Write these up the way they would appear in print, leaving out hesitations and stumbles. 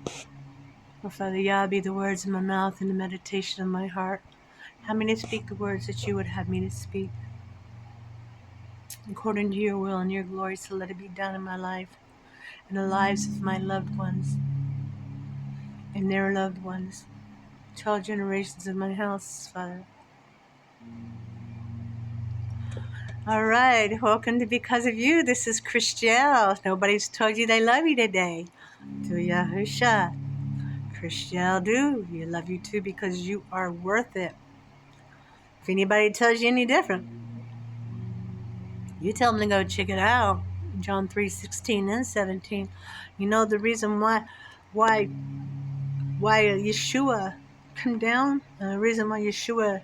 Oh, Father Yah, be the words of my mouth and the meditation of my heart. Have me to speak the words that you would have me to speak, according to your will and your glory, so let it be done in my life and the lives of my loved ones and their loved ones, 12 generations of my house, Father. All right, welcome to Because of You. This is Christelle. Nobody's told you they love you today. To Yahusha. Christelle, do. You love you too because you are worth it. If anybody tells you any different, you tell them to go check it out. John 3:16 and 17. You know the reason why Yeshua came down, and the reason why Yeshua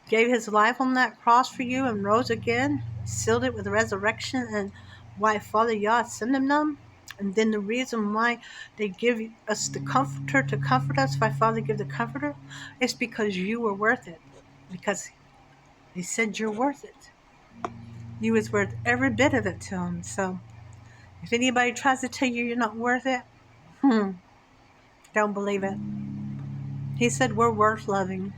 gave his life on that cross for you and rose again, sealed it with resurrection, and why Father Yah sent him them. And then the reason why they give us the Comforter to comfort us, why Father give the Comforter, is because you were worth it. Because he said you're worth it. You was worth every bit of it to him. So if anybody tries to tell you you're not worth it, don't believe it. He said we're worth loving.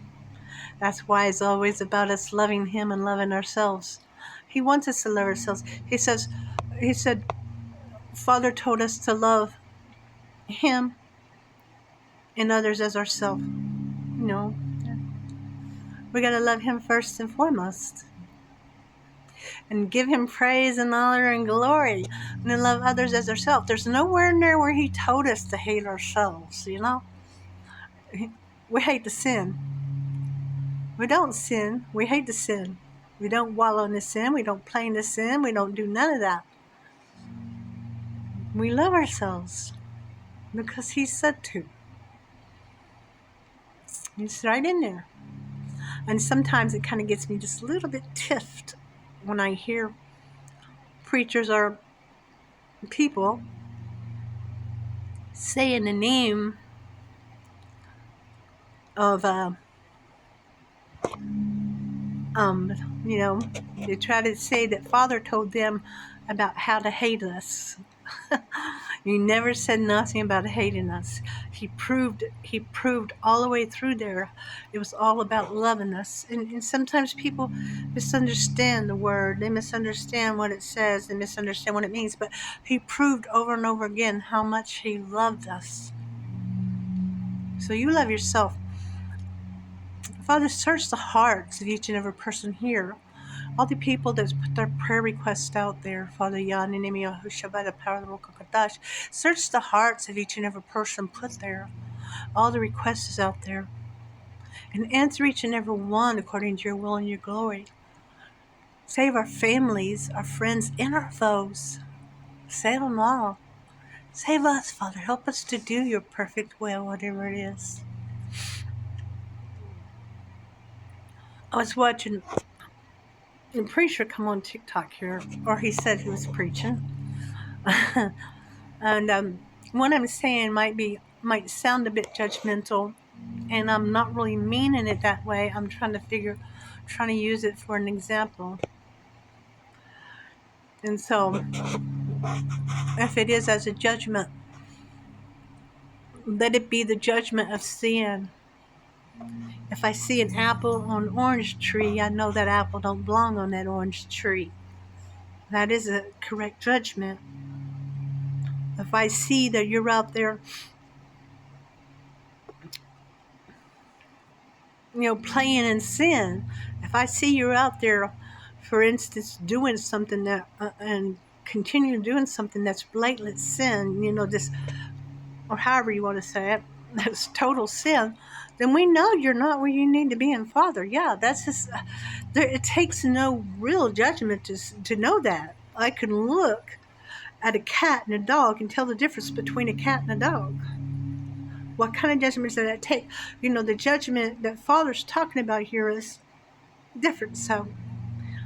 That's why it's always about us loving him and loving ourselves. He wants us to love ourselves. He said, Father told us to love him and others as ourselves. We got to love him first and foremost. And give him praise and honor and glory. And then love others as ourselves. There's nowhere in there where he told us to hate ourselves, We hate the sin. We don't sin. We hate the sin. We don't wallow in the sin. We don't play in the sin. We don't do none of that. We love ourselves because he said to. It's right in there. And sometimes it kind of gets me just a little bit tiffed when I hear preachers or people say in the name of, they try to say that Father told them about how to hate us. He never said nothing about hating us. He proved all the way through there. It was all about loving us. And sometimes people misunderstand the word. They misunderstand what it says. They misunderstand what it means. But he proved over and over again how much he loved us. So you love yourself. Father, search the hearts of each and every person here. All the people that's put their prayer requests out there, Father Yah, in the name of Yahushua, by the power of the Ruach HaKodesh, search the hearts of each and every person put there. All the requests out there. And answer each and every one according to your will and your glory. Save our families, our friends, and our foes. Save them all. Save us, Father. Help us to do your perfect will, whatever it is. I was watching a preacher come on TikTok here, or he said he was preaching. And what I'm saying might sound a bit judgmental, and I'm not really meaning it that way. I'm trying to use it for an example. And so, if it is as a judgment, let it be the judgment of sin. If I see an apple on an orange tree, I know that apple don't belong on that orange tree. That is a correct judgment. If I see that you're out there, playing in sin, if I see you're out there, for instance, doing something that, and continue doing something that's blatant sin, this, or however you want to say it, that's total sin, then we know you're not where you need to be in Father. Yeah, that's just, it takes no real judgment to know that. I can look at a cat and a dog and tell the difference between a cat and a dog. What kind of judgment does that take? The judgment that Father's talking about here is different. So,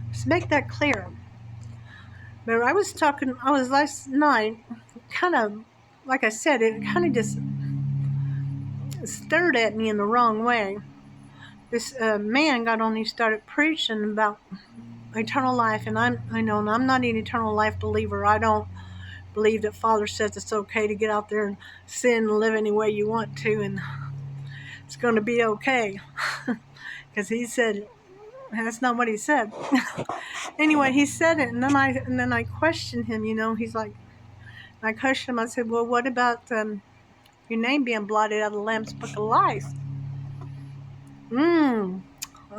let's make that clear. But I was last night, kind of, like I said, it kind of just stirred at me in the wrong way. This man got on, he started preaching about eternal life, and I'm not an eternal life believer. I don't believe that Father says it's okay to get out there and sin and live any way you want to, and it's going to be okay. Because he said, that's not what he said. Anyway, he said it, and then I questioned him. He's like, I questioned him. I said, well, what about your name being blotted out of the Lamb's Book of Life?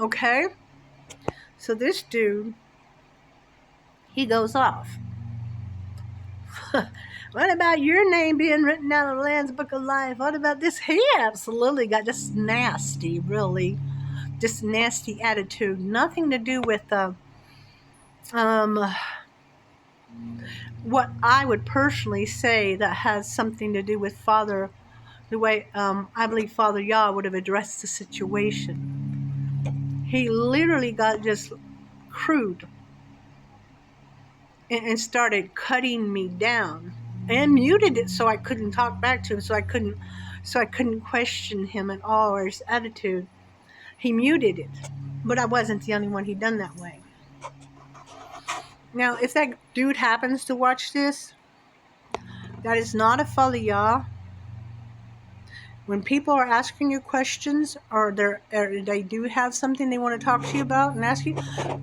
Okay. So this dude, he goes off. What about your name being written out of the Lamb's Book of Life? What about this? He absolutely got just nasty, really. Just nasty attitude. Nothing to do with what I would personally say that has something to do with Father, the way I believe Father Yah would have addressed the situation. He literally got just crude and started cutting me down and muted it so I couldn't talk back to him, so I couldn't question him at all or his attitude. He muted it, but I wasn't the only one he done that way. Now, if that dude happens to watch this, that is not a Father Yah. When people are asking you questions or they do have something they want to talk to you about and ask you,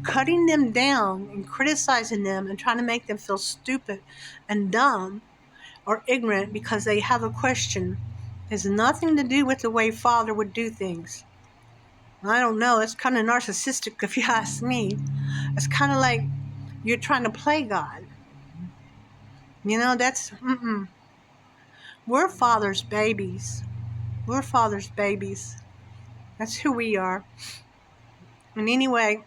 cutting them down and criticizing them and trying to make them feel stupid and dumb or ignorant because they have a question has nothing to do with the way Father would do things. I don't know. It's kind of narcissistic if you ask me. It's kind of like you're trying to play God. That's, We're Father's babies. We're Father's babies. That's who we are. And anyway,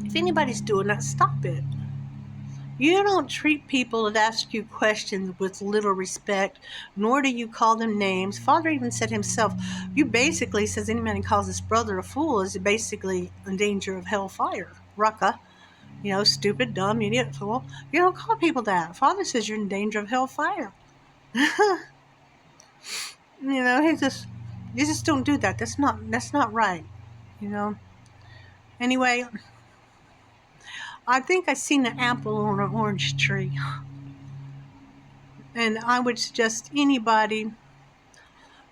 if anybody's doing that, stop it. You don't treat people that ask you questions with little respect, nor do you call them names. Father even said himself, you basically says any man who calls his brother a fool is basically in danger of hellfire. Rucka. Stupid, dumb, idiot, fool. You don't call people that. Father says you're in danger of hellfire. You just don't do that. That's not right. Anyway, I think I seen an apple on an orange tree. And I would suggest anybody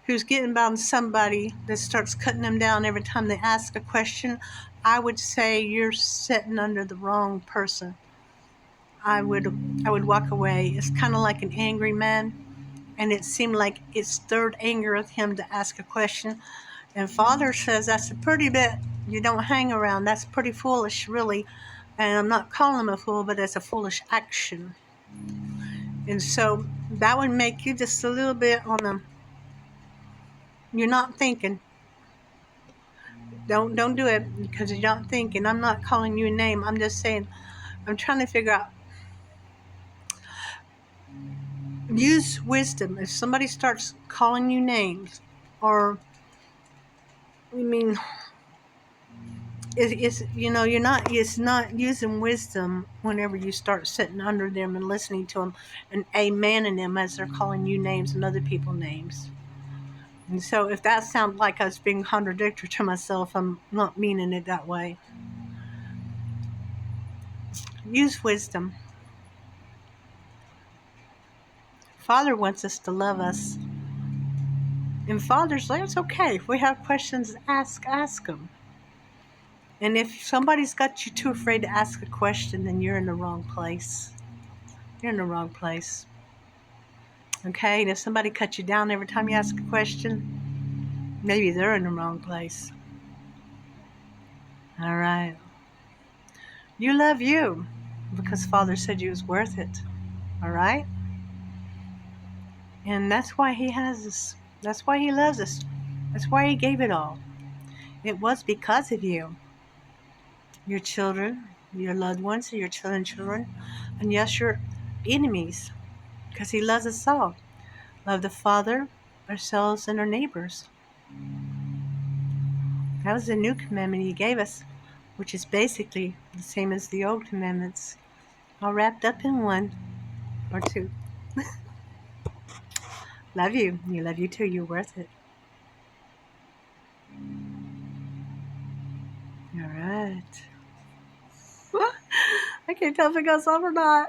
who's getting about somebody that starts cutting them down every time they ask a question, I would say you're sitting under the wrong person. I would walk away. It's kind of like an angry man, and it seemed like it stirred anger with him to ask a question. And Father says that's a pretty bit, you don't hang around. That's pretty foolish, really. And I'm not calling him a fool, but it's a foolish action. And so that would make you just a little bit on the, you're not thinking. Don't do it because you're not thinking. I'm not calling you a name. I'm just saying, I'm trying to figure out. Use wisdom. If somebody starts calling you names, or it's not using wisdom whenever you start sitting under them and listening to them and amening them as they're calling you names and other people names. And so if that sounds like us being contradictory to myself, I'm not meaning it that way. Use wisdom. Father wants us to love us. And Father's like, it's okay. If we have questions, ask them. And if somebody's got you too afraid to ask a question, then you're in the wrong place. You're in the wrong place. Okay? And if somebody cuts you down every time you ask a question, maybe they're in the wrong place. All right. You love you because Father said you was worth it. All right? And that's why he has us. That's why he loves us. That's why he gave it all. It was because of you. Your children, your loved ones, your children, and yes, your enemies. Because he loves us all. Love the Father, ourselves, and our neighbors. That was the new commandment he gave us, which is basically the same as the old commandments, all wrapped up in one or two. Love you. You love you too. You're worth it. All right. I can't tell if it goes off or not.